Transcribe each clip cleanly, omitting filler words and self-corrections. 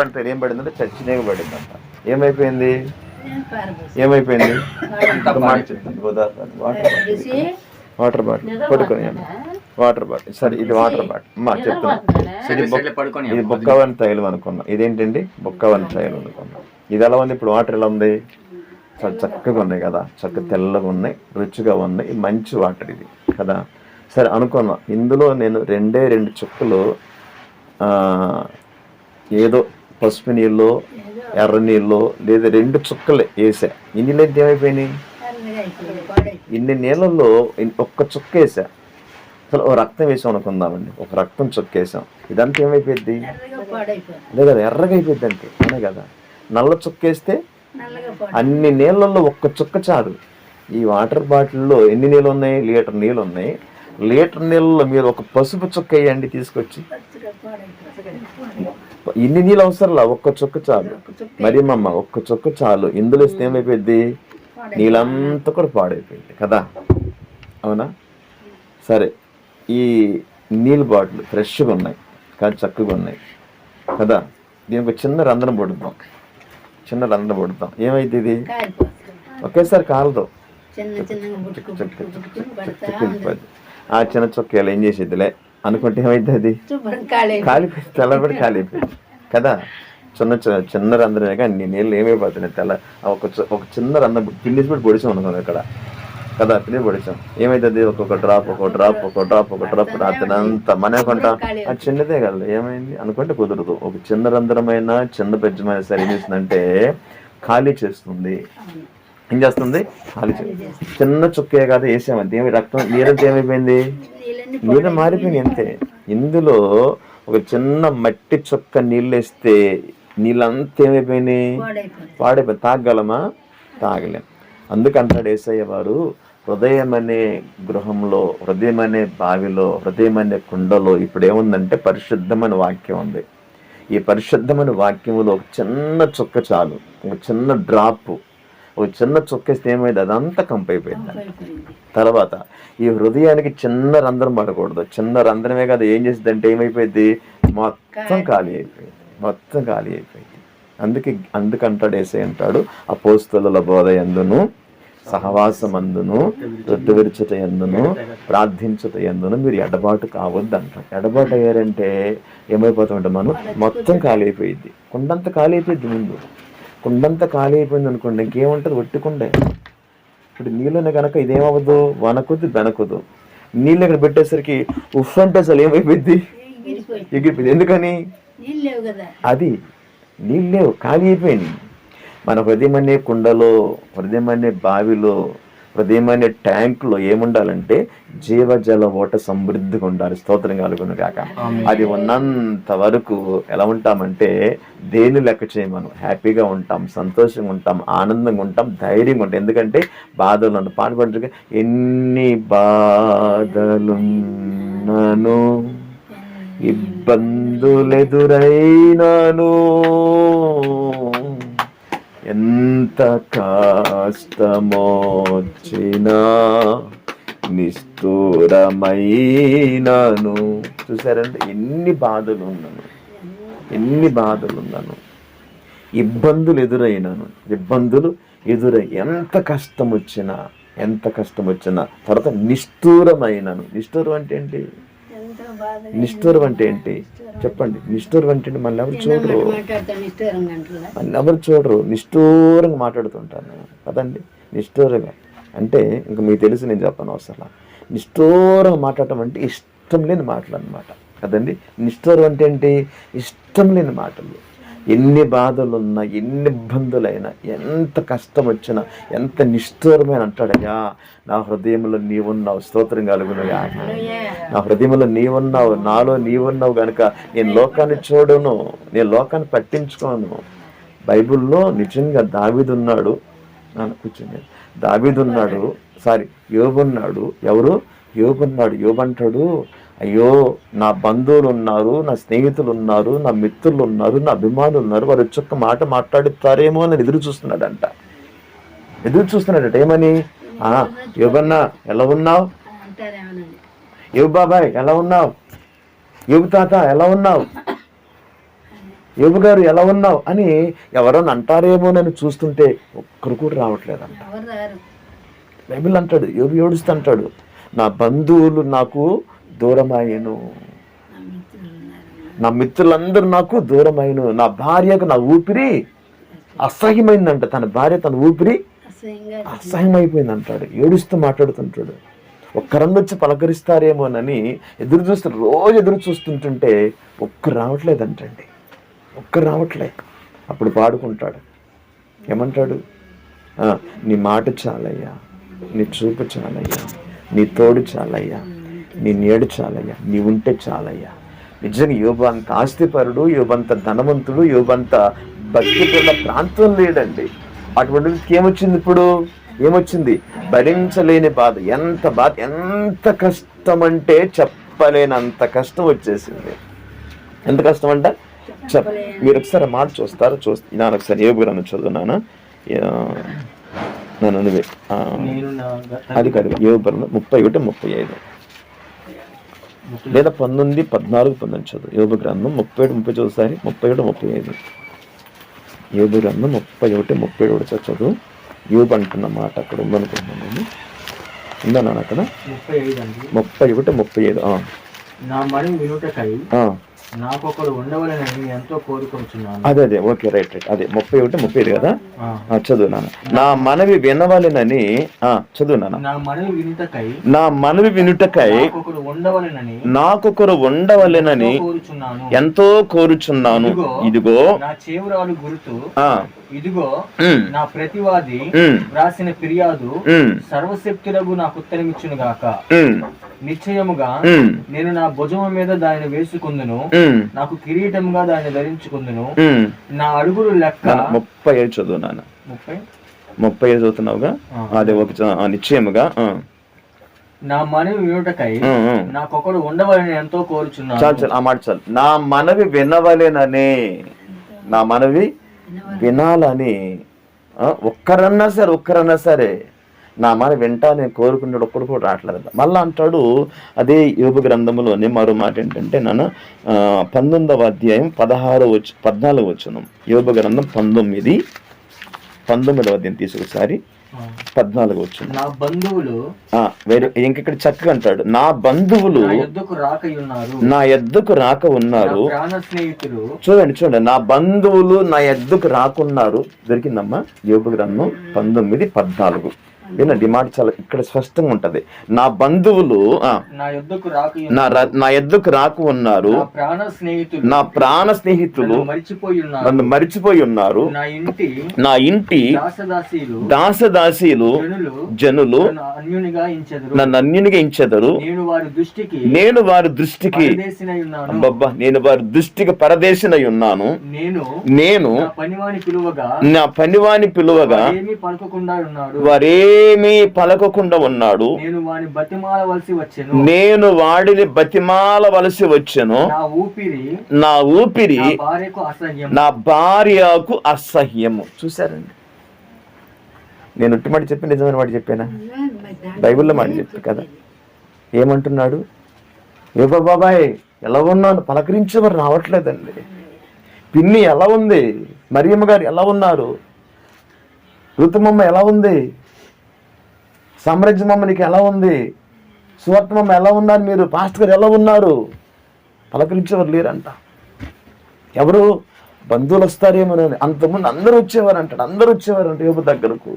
బొక్కవని తైలం ఏం పడిందంటే చచ్చినేగా పడిందంట. ఏమైపోయింది ఏమైపోయింది మాట చెప్తుంది. వాటర్ బాటిల్ పడుకొని వాటర్ బాటిల్ సరే ఇది వాటర్ బాటిల్ మా చెప్తున్నా. ఇది బొక్కవని తైలం అనుకున్నాం. ఇదేంటండి బొక్కవని తైలం అనుకున్నాం. ఇది ఎలా ఉంది ఇప్పుడు? వాటర్ ఎలా ఉంది? చాలా చక్కగా ఉన్నాయి కదా, చక్కగా తెల్లగా ఉన్నాయి, రుచిగా ఉన్నాయి, మంచి వాటర్ ఇది కదా. సరే అనుకున్నా, ఇందులో నేను 2 చుక్కలు ఏదో పసుపు నీళ్ళు ఎర్ర నీళ్ళు లేదా 2 చుక్కలు వేసా. ఇన్ని నీళ్ళు ఏమైపోయినాయి? ఇన్ని నీళ్ళల్లో ఒక్క చుక్క వేసా. అసలు ఓ రక్తం వేసాం అనుకుందామండి, ఒక రక్తం చుక్క వేసాం. ఇదంతా ఏమైపోయింది? అదే కదా, ఎర్రగా అయిపోయింది అంతే, అనే కదా. నల్ల చుక్క వేస్తే అన్ని నీళ్ళల్లో ఒక్క చుక్క చాలు. ఈ వాటర్ బాటిల్లో ఎన్ని నీళ్ళు ఉన్నాయి? లీటర్ నీళ్ళు ఉన్నాయి. లీటర్ నీళ్ళలో మీరు ఒక పసుపు చుక్క వేయండి తీసుకొచ్చి, ఇన్ని నీళ్ళు అవసరంలా, ఒక్క చుక్క చాలు. మరి మమ్మ ఒక్క చుక్క చాలు. ఇందులో ఇస్తే ఏమైపోయింది? నీళ్ళంతా కూడా పాడైపోయింది కదా, అవునా? సరే, ఈ నీళ్ళ బాటిల్ ఫ్రెష్గా ఉన్నాయి కానీ చక్కగా ఉన్నాయి కదా. దీనికి చిన్న రంధ్రం పడుద్దాం, చిన్న రంధ్రం పడుద్దాం. ఏమైంది? ఇది ఒకేసారి కాలదు, ఆ చిన్న చొక్కేలు ఏం చేసేదిలే అనుకుంటే ఏమైంది? అది కాలిపోయింది, తెల్లబడి కాలిపోయింది కదా. చిన్న రంధ్రమే కానీ అన్ని నీళ్ళు ఏమైపోతున్నాయి తెల్ల. ఒక చిన్న రంధ్రం పిల్లిసి పెట్టి పొడిచాం అనుకోండి ఇక్కడ కదా, పిల్లి పొడిచాం. ఏమైతుంది? ఒక్కొక్క డ్రాప్ రాత్రి అంతా మన కొంటాం. అది చిన్నదే కదా, ఏమైంది అనుకుంటే కుదరదు. ఒక చిన్న రంధ్రమైన చిన్న పెద్దమైన సరే ఏం చేస్తుందంటే ఖాళీ చేస్తుంది. ఏం చేస్తుంది? ఖాళీ చేస్తుంది. చిన్న చుక్కే కాదు వేసామంతే, ఏమి రక్తం నీరంతా ఏమైపోయింది? నీళ్ళు మారిపోయింది అంతే. ఇందులో ఒక చిన్న మట్టి చుక్క నీళ్ళు వేస్తే నీళ్ళంతా ఏమైపోయినాయి? పాడైపోయి తాగలమా? తాగలేం. అందుకంటాడు యేసయ్య వారు, హృదయం అనే గృహంలో, హృదయం అనే బావిలో, హృదయం అనే కుండలో ఇప్పుడు ఏముందంటే పరిశుద్ధమైన వాక్యం ఉంది. ఈ పరిశుద్ధమైన వాక్యములో ఒక చిన్న చుక్క చాలు, ఒక చిన్న డ్రాప్, ఒక చిన్న చుక్కేస్తే ఏమైంది? అదంతా కంపైపోయింది. తర్వాత ఈ హృదయానికి చిన్న రంధ్రం పడకూడదు. చిన్న రంధ్రమే కదా, ఏం చేసిందంటే ఏమైపోయింది? మొత్తం ఖాళీ అయిపోయింది, మొత్తం ఖాళీ అయిపోయింది. అందుకంటాడు యేసయ్య అంటాడు, అపోస్తలుల బోధ యందును సహవాసమందును రొట్టె యందును ప్రార్థించుట యందును మీరు ఎడబాటు కావద్దు అంటాం. ఎడబాటు అయ్యారంటే ఏమైపోతామంటే మనం మొత్తం ఖాళీ అయిపోయింది. కుండంతా ఖాళీ అయిపోయింది. ముందు కుండంతా ఖాళీ అయిపోయింది అనుకోండి, ఇంకేముంటుంది? ఒట్టుకుండే. ఇప్పుడు నీళ్ళని కనుక ఇదేమవ్వదు, వనకుద్దు బెనకుదు. నీళ్ళు ఇక్కడ పెట్టేసరికి ఉఫ్ అంటే అసలు ఏమైపోయింది? ఎగిరిపోయింది. ఎందుకని? అది నీళ్ళు లేవు, ఖాళీ అయిపోయింది. మన హృదయం అనే కుండలో, హృదయం అనే బావిలో, హృదయం అనే ట్యాంకులో ఏముండాలంటే జీవజల ఓట సమృద్ధిగా ఉండాలి. స్తోత్రం కలుగును గాక. అది ఉన్నంత వరకు ఎలా ఉంటామంటే దేని లెక్క చేయమను, హ్యాపీగా ఉంటాం, సంతోషంగా ఉంటాం, ఆనందంగా ఉంటాం, ధైర్యంగా ఉంటాం. ఎందుకంటే బాధలు అంటే పాట పాడుగా, ఎన్ని బాధలున్నను ఇబ్బందులెదురైనాను, ఎంత కష్టమొచ్చినా నిష్ఠూరమైనాను. చూసారంటే ఎన్ని బాధలు ఉన్నాను, ఇబ్బందులు ఎదురైనాను, ఎంత కష్టం వచ్చినా తర్వాత నిష్ఠూరమైనాను. నిష్ఠూరం అంటే ఏంటి? నిష్ఠూరం అంటే ఏంటి చెప్పండి? నిష్ఠూరం అంటే మళ్ళీ ఎవరు చూడరు, నిష్ఠూరంగా మాట్లాడుతుంటాను కదండి. నిష్ఠూరంగా అంటే ఇంకా మీకు తెలుసు, నేను చెప్పను అవసరం. నిష్ఠూరంగా మాట్లాడటం అంటే ఇష్టం లేని మాటలు అన్నమాట కదండి. నిష్ఠూరం అంటే ఏంటి? ఇష్టం లేని మాటలు. ఎన్ని బాధలున్నా, ఎన్ని ఇబ్బందులైనా, ఎంత కష్టం వచ్చినా, ఎంత నిష్ఠూరమైన అంటాడయ్యా, నా హృదయంలో నీవున్నావు. స్తోత్రం కలుగునుగా. నా హృదయంలో నీవున్నావు, నాలో నీవున్నావు కనుక నేను లోకాన్ని చూడను, నేను లోకాన్ని పట్టించుకోను. బైబిల్లో నిజంగా దావీదున్నాడు, కూర్చొని దావీదున్నాడు, యోబున్నాడు. ఎవరు? యోబున్నాడు. యోబంటాడు, అయ్యో నా బంధువులు ఉన్నారు, నా స్నేహితులు ఉన్నారు, నా మిత్రులు ఉన్నారు, నా అభిమానులు ఉన్నారు, వారు ఒక్క మాట మాట్లాడుతారేమో అని ఎదురు చూస్తున్నాడట. ఏమని? యోబన్నా ఎలా ఉన్నావు? యోబు బాబాయ్ ఎలా ఉన్నావు? యోబు తాత ఎలా ఉన్నావు? యోబు గారు ఎలా ఉన్నావు అని ఎవరన్నా అంటారేమోనని చూస్తుంటే ఒక్కరు కూడా రావట్లేదంట. బైబిల్ అంటాడు, యోబు ఏడుస్తూ అంటాడు, నా బంధువులు నాకు దూరమాయను, నా మిత్రులందరూ నాకు దూరమైను, నా భార్యకు నా ఊపిరి అసహ్యమైందంట. తన భార్య తన ఊపిరి అసహ్యమైపోయింది అంటాడు. ఏడుస్తూ మాట్లాడుతుంటాడు. ఒక్కరన్నా వచ్చి పలకరిస్తారేమోనని రోజు ఎదురు చూస్తుంటుంటే ఒక్కరు రావట్లేదంటండి, ఒక్కరు రావట్లేదు. అప్పుడు పాడుకుంటాడు, ఏమంటాడు, నీ మాట చాలయ్యా, నీ చూపు చాలయ్యా, నీ తోడు చాలయ్యా, నీ నీడు చాలయ్యా, నీ ఉంటే చాలయ్యా. నిజంగా యోబు అంత ఆస్తిపరుడు, యోబు అంత ధనవంతుడు, యోబు అంత భక్తిపరుల ప్రాంతం లేడండి. అటువంటికి ఏమొచ్చింది ఇప్పుడు? ఏమొచ్చింది? భరించలేని బాధ. ఎంత కష్టం అంటే చెప్పలేనంత కష్టం వచ్చేసింది. ఎంత కష్టం అంటే మీరు ఒకసారి మాట చూస్తారు. నేను ఒకసారి యోబు గ్రంథం చదువున్నాను. అది కాదు, యోబు గ్రంథం 31-35 లేదా 19-14 చదువు. యోబు గ్రంథం 31-30 చదువుసారి, 31-35. యోబు గ్రంథం 31-37 చదువు. యోబు అంటున్న మాట అక్కడ ఉందనుకుంటున్నాను నేను. ఉందా నాన్న అక్కడ? 31-35. నా మనవి వినుటకై నాకొకడు ఉండవలెనని ఎంతో కోరుకుంటున్నాను. అదే ఓకే, రైట్. అదే 31-35 కదా. చదువు నాన్న. నా మనవి వినవలెనని చదువు నాన్న. నా మనవి వినుటకై నాకొకరు ఉండవలెనని ఎంతో కోరుచున్నాను. ఇదిగో నా చేవురాలు గుర్తు, ఇదిగో నా ప్రతివాది రాసిన ఫిర్యాదు, సర్వశక్తులకు నాకు ఉత్తరమిచ్చును గాక. నిశ్చయముగా నేను నా భుజము మీద దానిని వేసుకుందును, నాకు కిరీటముగా దాన్ని ధరించుకుందును. నా అడుగులు లెక్క 35 చదువు నాన్న. 35 చదువుతున్నావుగా. అదే ఒక నిశ్చయముగా నా మనవి వినుటకై నాకొకడు ఉండవలని ఎంతో కోరుచున్నాను. చాలు ఆ మాట చాలు. నా మనవి వినవలేననే, నా మనవి వినాలని ఒక్కరన్నా సరే నా మన వింటానే కోరుకున్నాడు. ఒక్కడు కూడా రావట్లేదు. మళ్ళా అంటాడు అదే యోబు గ్రంథంలోనే మరో మాట ఏంటంటే నాన్న 19వ అధ్యాయం 14వ వచనం. యోబు గ్రంథం 19వ అధ్యాయం తీసుకొకసారి 14వ వచనం. నా బంధువులు ఇంకెక్కడ చక్కగా అంటాడు, నా బంధువులు నా ఎద్దుకు రాక ఉన్నారు. చూడండి, నా బంధువులు నా ఎద్దుకు రాకున్నారు. దొరికిందమ్మా యోబు గ్రంథం 19-14. వినండి, మాట చాలా ఇక్కడ స్పష్టంగా ఉంటది. నా బంధువులు నా ఎద్దుకు రాకు ఉన్నారు, నా ప్రాణ స్నేహితులు నన్ను మరిచిపోయి ఉన్నారు. నా ఇంటి దాసదాసీలు జనులు నన్ను అన్యునిగా ఎంచెదరు. నేను వారి దృష్టికి నేను వారి దృష్టికి పరదేశినై ఉన్నాను. నేను నా పనివాని పిలువగా వారేమీ పలకకుండా ఉన్నాడు. నేను వాడిని బతిమాలవలసి వచ్చెను. నా ఊపిరి నా భార్యకు అసహ్యము. చూసారండి, నేను ఉట్టి మాట చెప్పి నిజమైన మాట చెప్పానా? బైబిల్లో మాట చెప్పి కదా. ఏమంటున్నాడు? యోబు బాబాయ్ ఎలా ఉన్నాను పలకరించేవారు రావట్లేదండి. పిన్ని ఎలా ఉంది? మరియమ్మ గారు ఎలా ఉన్నారు? ఋతుమమ్మ ఎలా ఉంది? సామ్రాజ్యమమ్మ నీకు ఎలా ఉంది? సువర్తమమ్మ ఎలా ఉన్నారు? మీరు పాస్టర్ గారు ఎలా ఉన్నారు? పలకరించేవారు లేరంట. ఎవరు? బంధువులు వస్తారేమోనని. అంతకుముందు అందరూ వచ్చేవారంటాడు. అందరూ వచ్చేవారంట యోబు దగ్గరకు.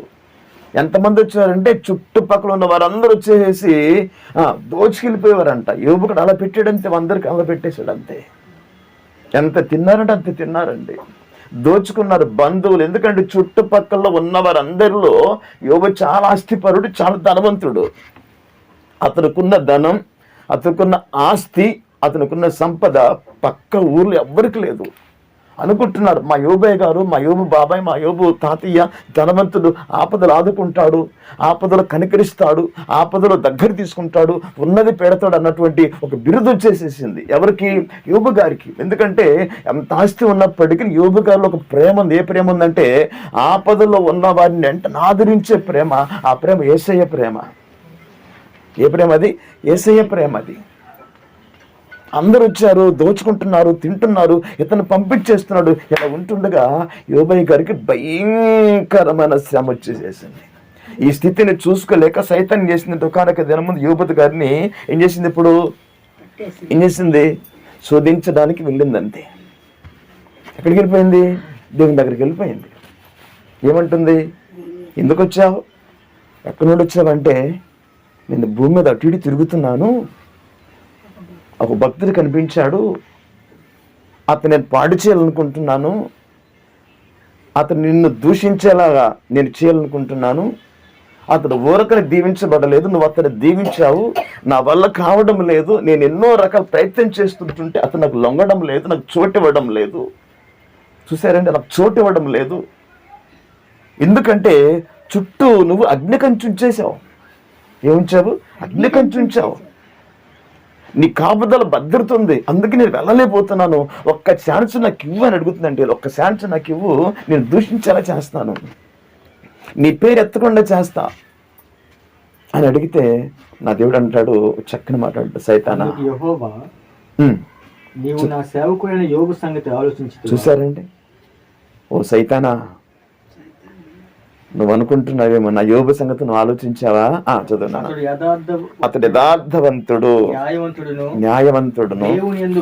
ఎంతమంది వచ్చేవారంటే చుట్టుపక్కల ఉన్న వారందరూ వచ్చేసి దోచుకెళ్ళిపోయేవారంట. యోబు కూడా అలా పెట్టాడంతే, అందరికి అలా పెట్టేశాడు అంతే. ఎంత తిన్నారంటే అంత తిన్నారండి, దోచుకున్నారు బంధువులు. ఎందుకంటే చుట్టుపక్కల ఉన్న వారందరిలో యోబు చాలా ఆస్తిపరుడు, చాలా ధనవంతుడు. అతనుకున్న ధనం, అతనుకున్న ఆస్తి, అతనుకున్న సంపద పక్క ఊర్లో ఎవ్వరికి లేదు. అనుకుంటున్నారు మా యోబయ్య గారు, మా యోబు బాబాయ్, మా యోబు తాతయ్య ధనవంతుడు, ఆపదలు ఆదుకుంటాడు, ఆపదలు కనికరిస్తాడు, ఆపదలు దగ్గర తీసుకుంటాడు, ఉన్నది పెడతాడు అన్నటువంటి ఒక బిరుదు వచ్చేసేసింది. ఎవరికి? యోబు గారికి. ఎందుకంటే ఎంత ఆస్తి ఉన్నప్పటికీ యోబు గారిలో ఒక ప్రేమ ఉంది. ఏ ప్రేమ ఉందంటే ఆపదలో ఉన్న వారిని ఆదరించే ప్రేమ. ఆ ప్రేమ యేసయ్య ప్రేమ. ఏ ప్రేమ అది? యేసయ్య ప్రేమ అది. అందరూ వచ్చారు, దోచుకుంటున్నారు, తింటున్నారు, ఇతను పంపించేస్తున్నాడు. ఇలా ఉంటుండగా యోబయ్య గారికి భయంకరమైన శ్రమ వచ్చేసేసింది. ఈ స్థితిని చూసుకోలేక సైతాన్ చేసింది దుకాణక దినం ముందు యోబు గారిని ఏం చేసింది? ఇప్పుడు ఏం చేసింది? శోధించడానికి వెళ్ళింది అంతే. ఎక్కడికి వెళ్ళిపోయింది? దేవుని దగ్గరికి వెళ్ళిపోయింది. ఏమంటుంది? ఎందుకు వచ్చావు? ఎక్కడి నుండి వచ్చావంటే, నేను భూమి మీద అటు ఇటు తిరుగుతున్నాను, ఒక భక్తుడు కనిపించాడు, అతను నేను పాడు చేయాలనుకుంటున్నాను, అతను నిన్ను దూషించేలాగా నేను చేయాలనుకుంటున్నాను, అతడు ఊరకని దీవించబడలేదు, నువ్వు అతను దీవించావు, నా వల్ల కావడం లేదు, నేను ఎన్నో రకాల ప్రయత్నం చేస్తుంటుంటే అతను నాకు లొంగడం లేదు, నాకు చోటు ఇవ్వడం లేదు. చూసారంటే నాకు చోటు ఇవ్వడం లేదు. ఎందుకంటే చుట్టూ నువ్వు అగ్ని కంచి ఉంచేసావు. ఏముంచావు? అగ్ని కంచి ఉంచావు. నీ కాపుదల భద్రత ఉంది, అందుకే నేను వెళ్ళలేకపోతున్నాను, ఒక్క ఛాన్స్ నాకు ఇవ్వు అని అడుగుతుందంటే, ఒక్క ఛాన్స్ నాకు ఇవ్వు, నేను దూషించేలా చేస్తాను, నీ పేరు ఎత్తకుండా చేస్తా అని అడిగితే నా దేవుడు అంటాడు, చక్కని మాట్లాడు, సైతానా యెహోవా నీవు నా సేవకుడైన యోబు సంగతి ఆలోచించి. చూసారండి? ఓ సైతానా, నువ్వు అనుకుంటున్నావేమో నా యోబు సంగతి నువ్వు ఆలోచించావా? చదువునా. అతడు యథార్థవంతుడు, న్యాయవంతుడును, దేవుని యందు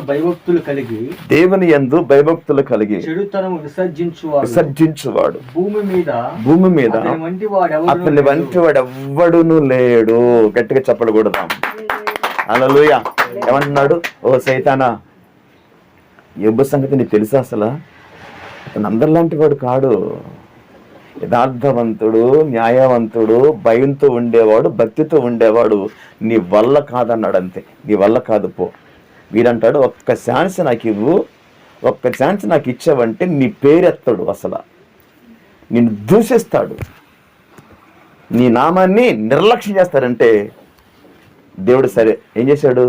భయభక్తులు కలిగి చెడుతనము విసర్జించువాడు, భూమి మీద అతని వంటి వాడు ఎవ్వడును లేడు. గట్టిగా చెప్పకూడదాం. హల్లెలూయా. ఏమంటున్నాడు? ఓ సైతానా, యోబు సంగతి నీకు తెలుసా? అసలు అతను అందరిలాంటి వాడు కాడు, యథార్థవంతుడు, న్యాయవంతుడు, భయంతో ఉండేవాడు, భక్తితో ఉండేవాడు. నీ వల్ల కాదన్నాడు అంతే. నీ వల్ల కాదు, పో. వీడంటాడు, ఒక్క ఛాన్స్ నాకు ఇవ్వు, ఒక్క ఛాన్స్ నాకు ఇచ్చావంటే నీ పేరెత్తాడు, అసలు నిన్ను దూషిస్తాడు, నీ నామాన్ని నిర్లక్ష్యం చేస్తారంటే దేవుడు సరే ఏం చేశాడు?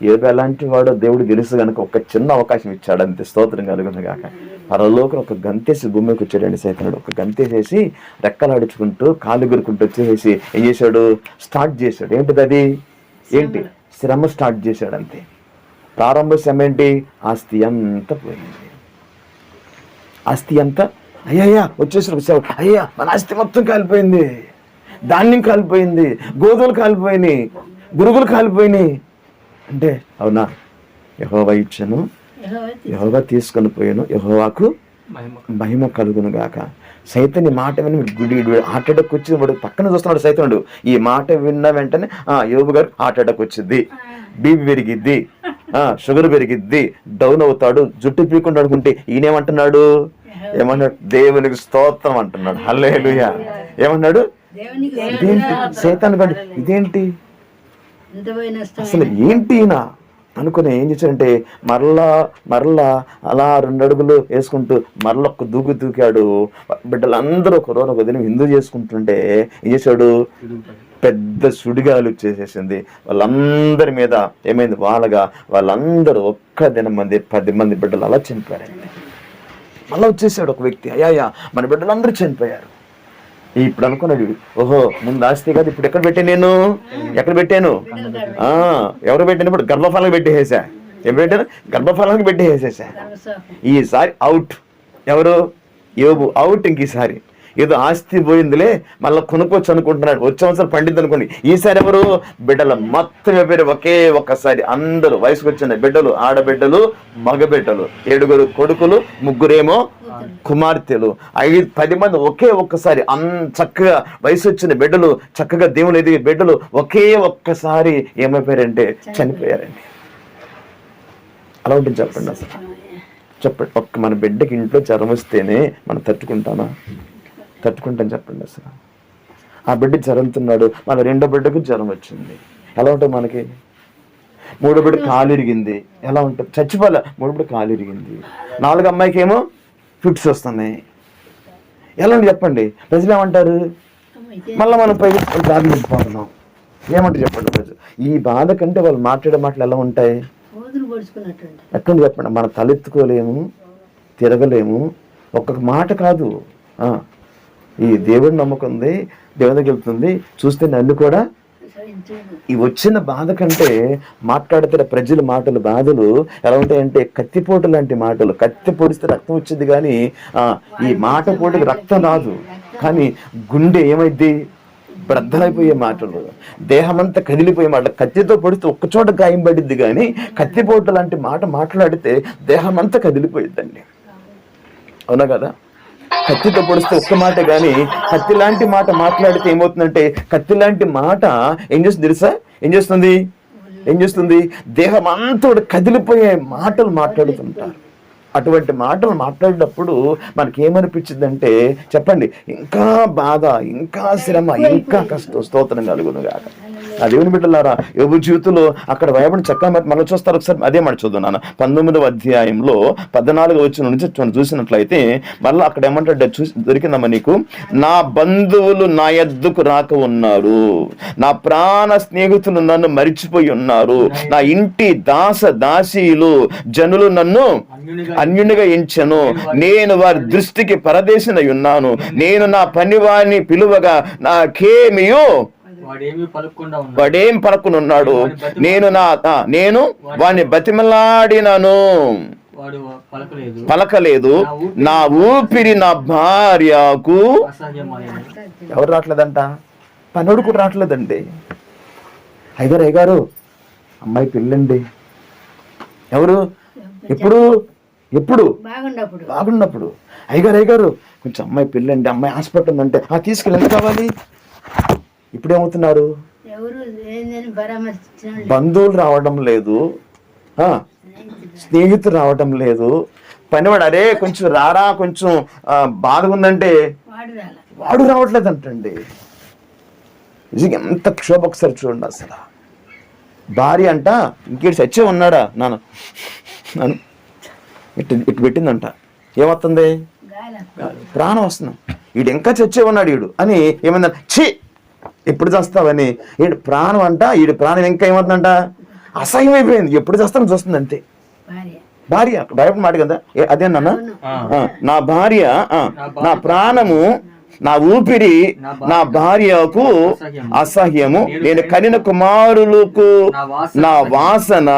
యోబు ఎలాంటి వాడో దేవుడు తెలుసు కనుక ఒక చిన్న అవకాశం ఇచ్చాడు అంతే. స్తోత్రం కలుగును గాక. పరలోకం ఒక గంతేసి భూమికి వచ్చాడండి సైతానుడు. ఒక గంతేసేసి రెక్కలాడుచుకుంటూ కాలు గురుకుంటూ వచ్చేసి ఏం చేశాడు? స్టార్ట్ చేశాడు. ఏంటిది అది? ఏంటి? శ్రమ స్టార్ట్ చేశాడు అంతే. ప్రారంభ శ్రమ ఏంటి? ఆస్తి అంతా పోయింది. ఆస్తి అంతా అయ్యా వచ్చేసాడు. అయ్యా మన ఆస్తి మొత్తం కాలిపోయింది, ధాన్యం కాలిపోయింది, గోధుమలు కాలిపోయినాయి, గురుగులు కాలిపోయినాయి అంటే, అవునా? యెహోవా ఇచ్చాను, యెహోవా తీసుకొని పోయాను, యెహోవాకు మహిమ కలుగును గాక. సైతాన్ని మాట విని గుడి హార్ట్ అటాక్ వచ్చి వాడు పక్కన చూస్తున్నాడు సైతానుడు. ఈ మాట విన్న వెంటనే యోబు గారు హార్ట్ అటాక్ వచ్చింది, బీపీ పెరిగిద్ది, షుగర్ పెరిగిద్ది, డౌన్ అవుతాడు, జుట్టు పీకుండా అనుకుంటే ఈయనేమంటున్నాడు? ఏమన్నాడు? దేవునికి స్తోత్రం అంటున్నాడు. హల్లెలూయా. ఏమన్నాడు? ఇదేంటి సైతాను గడు, ఇదేంటి అసలు ఏంటి నా అనుకుని ఏం చేశాడంటే మరలా అలా 2 అడుగులు వేసుకుంటూ మరలొక్క దూకాడు. బిడ్డలందరూ ఒక రోజు ఒక దినం హిందూ చేసుకుంటుంటే ఏం చేశాడు? పెద్ద సుడిగాలు వచ్చేసేసింది వాళ్ళందరి మీద. ఏమైంది? వాళ్ళందరూ ఒక్క దినం 10 మంది బిడ్డలు అలా చనిపోయారండి. మళ్ళీ వచ్చేసాడు ఒక వ్యక్తి, అయ్యా మన బిడ్డలందరూ చనిపోయారు. ఇప్పుడు అనుకున్నాడు, ఓహో ముందు ఆస్తి కాదు, ఇప్పుడు ఎక్కడ పెట్టాను? ఎవరు పెట్టాను? ఇప్పుడు గర్భఫలానికి పెట్టేసా. ఏం పెట్టాను? గర్భఫలానికి పెట్టేసేసా. ఈసారి అవుట్. ఎవరు? యోబు అవుట్. ఇంకీసారి ఏదో ఆస్తి పోయిందిలే, మళ్ళీ కొనుక్కోవచ్చు అనుకుంటున్నాడు, వచ్చే సంవత్సరం పండిద్ది అనుకోండి. ఈసారి ఎవరు? బిడ్డలు మొత్తం పేరు ఒకే ఒక్కసారి అందరూ వయసుకు వచ్చిన బిడ్డలు, ఆడబిడ్డలు, మగబిడ్డలు, 7 కొడుకులు, 3 కుమార్తెలు, 10 మంది ఒకే ఒక్కసారి చక్కగా వయసు వచ్చిన బిడ్డలు, చక్కగా దేవుని ఎదిగే బిడ్డలు ఒకే ఒక్కసారి ఏమైపోయారంటే చనిపోయారండి. అలా ఉంటుంది చెప్పండి. అసలు చెప్పండి, మన బిడ్డకి ఇంట్లో జ్వరం వస్తేనే మనం తట్టుకుంటాం చెప్పండి. అసలు ఆ బిడ్డ జ్వరంతున్నాడు, మన 2వ బిడ్డకు జ్వరం వచ్చింది, ఎలా ఉంటుంది మనకి? 3వ బిడ్డ కాలు ఇరిగింది, ఎలా ఉంటుంది? చచ్చిపోలే, 3వ బిడ్డ కాలు ఇరిగింది. 4వ అమ్మాయికి ఏమో ఫిట్స్ వస్తున్నాయి, ఎలా ఉంటుంది చెప్పండి? ప్రజలు ఏమంటారు? మళ్ళీ మనం పై దారి వెళ్ళిపోతున్నాం. ఏమంటారు చెప్పండి ప్రజలు? ఈ బాధ కంటే వాళ్ళు మాట్లాడే మాటలు ఎలా ఉంటాయి? ఎట్లుంది చెప్పండి? మనం తలెత్తుకోలేము, తిరగలేము. ఒక్కొక్క మాట కాదు, ఈ దేవుడిని నమ్మకంది, దేవుని దగ్గరికి వెళ్తుంది, చూస్తే నన్ను కూడా ఈ వచ్చిన బాధ కంటే మాట్లాడితే ప్రజల మాటలు బాధలు ఎలా ఉంటాయంటే కత్తిపోటు లాంటి మాటలు. కత్తి పొడిస్తే రక్తం వచ్చింది కానీ ఈ మాట పోటుకి రక్తం రాదు, కానీ గుండె ఏమైద్ది, బ్రద్దలైపోయే మాటలు, దేహమంతా కదిలిపోయే మాటలు. కత్తితో పొడిస్తే ఒక్కచోట గాయం పడిద్ది కానీ కత్తిపోటు లాంటి మాట మాట్లాడితే దేహమంతా కదిలిపోయిద్దండి. అవునా కదా? కత్తితో పొడిస్తే ఒక్క మాట కానీ కత్తి లాంటి మాట మాట్లాడితే ఏమవుతుందంటే కత్తి లాంటి మాట ఏం చేస్తుంది తెలుసా? ఏం చేస్తుంది దేహం అంతా కదిలిపోయే మాటలు మాట్లాడుతుంటారు. అటువంటి మాటలు మాట్లాడేటప్పుడు మనకేమనిపించిందంటే చెప్పండి, ఇంకా బాధ, ఇంకా శ్రమ, ఇంకా కష్టం. స్తోత్రం కలుగును గాక. ఆ దేవుని బిడ్డలారా, యోబు జీవితంలో అక్కడ భయపడి చక్కగా మనం చూస్తారు. ఒకసారి అదే మాట చూద్దాం నాన్న. 19వ అధ్యాయంలో 14వ వచనం నుంచి చూసినట్లయితే మళ్ళీ అక్కడ ఏమంటాడు, దొరికిందమ్మా నీకు, నా బంధువులు నా యొద్దకు రాక ఉన్నారు, నా ప్రాణ స్నేహితులు నన్ను మరిచిపోయి ఉన్నారు, నా ఇంటి దాసీలు జనులు నన్ను అన్యునిగా ఎంచెను, నేను వారి దృష్టికి పరదేశినై ఉన్నాను, నేను నా పనివారిని పిలువగా నాకేమియో వాడేం పలకుండా ఉన్నాడు, నేను వాడిని బతిమలాడినను పలకలేదు, నా ఊపిరి నా భార్యకు. ఎవరు రావట్లేదంట? పనుడు కూడా రావట్లేదండి. అయ్యగారు అమ్మాయి పెళ్ళండి. ఎవరు? ఎప్పుడు బాగున్నప్పుడు అయ్యగారు కొంచెం అమ్మాయి పెళ్ళండి, అమ్మాయి హాస్పిటల్ ఉందంటే తీసుకెళ్ళి ఎంత కావాలి? ఇప్పుడేమవుతున్నారు? బంధువులు రావడం లేదు, స్నేహితులు రావడం లేదు, పనివాడు అరే కొంచెం రారా, కొంచెం బాధగా ఉందంటే వాడు రావట్లేదంటండి. నిజంగా ఎంత క్షోభ ఒకసారి చూడండి. అసలు భార్య అంట ఇంకేటి చచ్చే ఉన్నాడా నాన్న ఇటు పెట్టిందంట. ఏమవుతుంది? ప్రాణం వస్తున్నాం. వీడు ఇంకా చచ్చే ఉన్నాడు వీడు అని ఏమైందంట, ఛీ ఎప్పుడు చేస్తావని. వీడు ప్రాణం అంట, వీడి ప్రాణం ఇంకా ఏమవుతుందంట, అసహ్యం అయిపోయింది. ఎప్పుడు చేస్తాను చూస్తుంది అంతే. భార్య భయపడి మాట కదా అదేనన్నా, నా భార్య నా ప్రాణము నా ఊపిరి నా భార్యకు అసహ్యము, నేను కనిన కుమారులకు నా వాసన.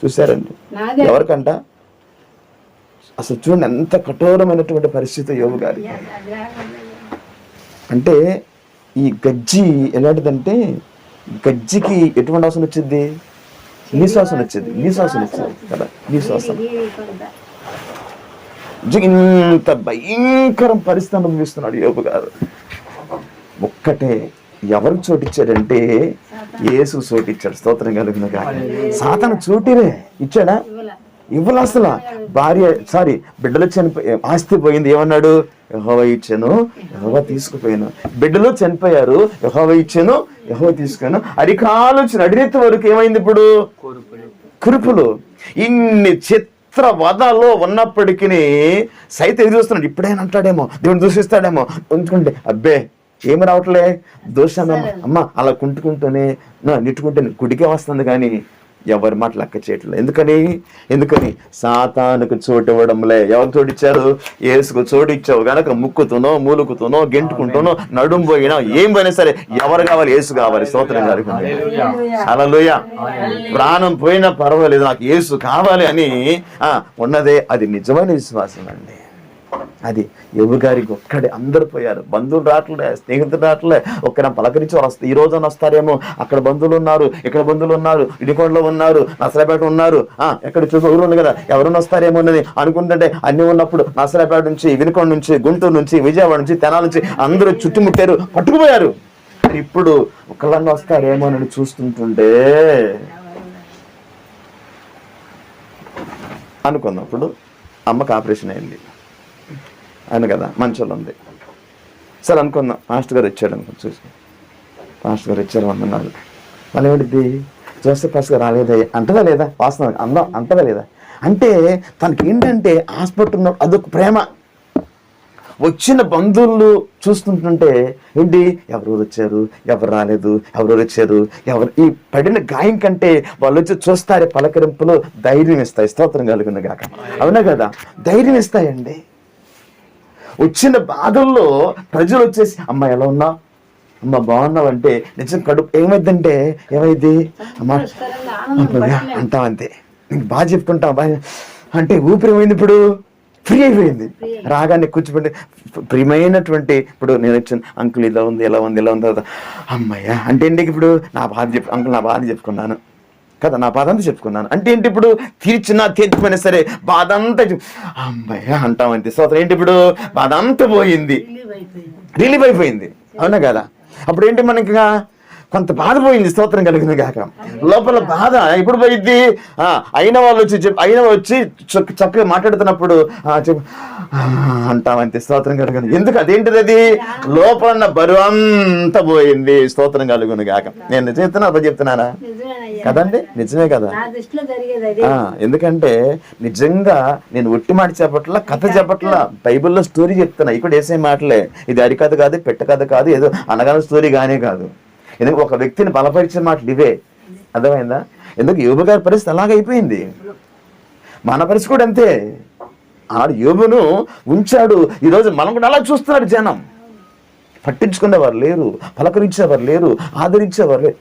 చూసారండి ఎవరికంట? అసలు చూడండి ఎంత కఠోరమైనటువంటి పరిస్థితి యోబు గారి. అంటే ఈ గజ్జి ఎలాంటిదంటే, గజ్జికి ఎటువంటి వాసన వచ్చింది? నీశ్వాసన వచ్చింది కదా, నీశ్వాసన. ఇంత భయంకరం పరిస్థితి అనుభవిస్తున్నాడు యోబు గారు. ఒక్కటే ఎవరు చోటిచ్చాడంటే యేసు చోటిచ్చాడు. స్తోత్రం కలిగిన గాని సాతాను చోటినే ఇచ్చాడా? ఇవ్వలే అసలు. బిడ్డలు చనిపోయి ఆస్తి పోయింది, ఏమన్నాడు? యెహోవా ఇచ్చాను, యెహోవా తీసుకుపోయాను. బిడ్డలు చనిపోయారు, యెహోవా ఇచ్చాను, యెహోవా తీసుకున్నాను. అరికాలు అడినెత్తి వరకు ఏమైంది? ఇప్పుడు కురుపులు. ఇన్ని చిత్రవదలో ఉన్నప్పటికీ సైతం ఎదురు చూస్తున్నాడు. ఇప్పుడైనా అంటాడేమో, దేవుని దూషిస్తాడేమో ఉంచుకుంటే, అబ్బే ఏమి రావట్లే. దోషాన్ని అమ్మ అలా కుంటుకుంటూనే నిట్టుకుంటే గుడికే వస్తుంది కానీ ఎవరి మాట లెక్క చేయట్లేదు. ఎందుకని సాతానుకు చోటు ఇవ్వడంలే. ఎవరు చోటిచ్చారు? యేసుకు చోటు ఇచ్చావు గనక ముక్కుతూనో మూలుకుతూనో గెంటుకుంటూనో నడుము పోయినా ఏం పోయినా సరే ఎవరు కావాలి? యేసు కావాలి. స్తోత్రం గారి. హల్లెలూయా. ప్రాణం పోయినా పర్వాలేదు, నాకు యేసు కావాలి అని ఉన్నదే అది నిజమైన విశ్వాసం అండి. అది యోబు గారికి ఒక్కడే. అందరు పోయారు, బంధువులు రావట్లే, స్నేహితులు రావట్లే. ఒక్కరైనా పలకరించి వస్తే ఈ రోజున వస్తారేమో, అక్కడ బంధువులు ఉన్నారు, ఇక్కడ బంధువులు ఉన్నారు, ఇడికొండలో ఉన్నారు, నసరాపేట ఉన్నారు, ఎక్కడ ఊరు ఉంది కదా, ఎవరైనా వస్తారేమో అని అనుకుంటుంటే అన్ని ఉన్నప్పుడు నసరాపేట నుంచి, వినుకొండ నుంచి, గుంటూరు నుంచి, విజయవాడ నుంచి, తెనాల నుంచి అందరూ చుట్టుముట్టారు, పట్టుకుపోయారు. ఇప్పుడు ఒకళ్ళన్నా వస్తారేమో అని చూస్తుంటుంటే అనుకున్నప్పుడు అమ్మకి ఆపరేషన్ అయింది ఆయన కదా, మంచోళ్ళు ఉంది. సరే అనుకుందాం, మాస్టర్ గారు వచ్చాడు అనుకుని చూసి, మాస్టర్ గారు వచ్చారు అన్నారు. మళ్ళీ ఏమిటి జోసెఫ్ పాస్టర్ గారు రాలేదా అంటదా లేదా? వాస్తవం అందం అంటదా లేదా? అంటే తనకి ఏంటంటే హాస్పిటల్ అదొక ప్రేమ. వచ్చిన బంధువులు చూస్తుంటుంటే ఏంటి, ఎవరు వచ్చారు, ఎవరు రాలేదు, ఎవరు వచ్చారు, ఎవరు ఈ పడిన గాయం కంటే వాళ్ళు వచ్చి చూస్తారే పలకరింపులు ధైర్యం ఇస్తాయి. స్తోత్రం కలుగును గాక. అవునా కదా? ధైర్యం ఇస్తాయండి. వచ్చిన బాధల్లో ప్రజలు వచ్చేసి అమ్మ ఎలా ఉన్నావు, అమ్మ బాగున్నావు అంటే నిజం కడుపు ఏమైందంటే ఏమైంది అమ్మ అంటాం అంతే. నీకు బాగా చెప్తుంటాం బాగా అంటే ఊపిరి ఏమైంది, ఇప్పుడు ఫ్రీ అయిపోయింది. రాగానే కూర్చోబెట్టి ప్రియమైనటువంటి ఇప్పుడు నేను వచ్చిన అంకుల్ ఇలా ఉంది ఎలా ఉంది ఎలా ఉంది తర్వాత అమ్మయ్య అంటే ఏంటి ఇప్పుడు నా బాధ అంకుల్ నా బాధ చెప్పుకున్నాను కదా, నా బాధ అంతా చెప్పుకున్నాను అంటే ఏంటి ఇప్పుడు తీర్చినా తీర్చిపోయినా సరే బాధ అంతా అమ్మయ్య అంటాం అంతే. సో ఏంటి ఇప్పుడు బాధ అంతా పోయింది, రిలీవ్ అయిపోయింది, అవునా కదా. అప్పుడు ఏంటి మనకి కొంత బాధ పోయింది, స్తోత్రం కలిగింది కాక. లోపల బాధ ఎప్పుడు పోయిద్ది, అయిన వాళ్ళు వచ్చి చక్కగా మాట్లాడుతున్నప్పుడు చెప్పు అంటామంతే, స్తోత్రం కలుగును. ఎందుకు అదేంటిది, అది లోపల బరువు అంతా పోయింది, స్తోత్రం కలుగును కాక. నేను నిజం చెప్తున్నా అబ్బా చెప్తున్నానా కదండి, నిజమే కదా. ఎందుకంటే నిజంగా నేను ఒట్టి మాట చెప్పట్లా, కథ చెప్పట్లా, బైబిల్లో స్టోరీ చెప్తున్నా. ఇక్కడ వేసే మాటలే, ఇది అరికథ కాదు, పెట్ట కథ కాదు, ఏదో అనగానే స్టోరీ గానే కాదు. ఎందుకు ఒక వ్యక్తిని బలపరిచే మాటలు ఇవే, అర్థమైందా. ఎందుకు యోబు గారి పరిస్థితి అలాగైపోయింది, మన పరిస్థితి కూడా అంతే. ఆడు యోబును ఉంచాడు, ఈరోజు మనం కూడా అలా చూస్తున్నాడు. జనం పట్టించుకునేవారు లేరు, పలకరించేవారు లేరు, ఆదరించేవారు లేరు.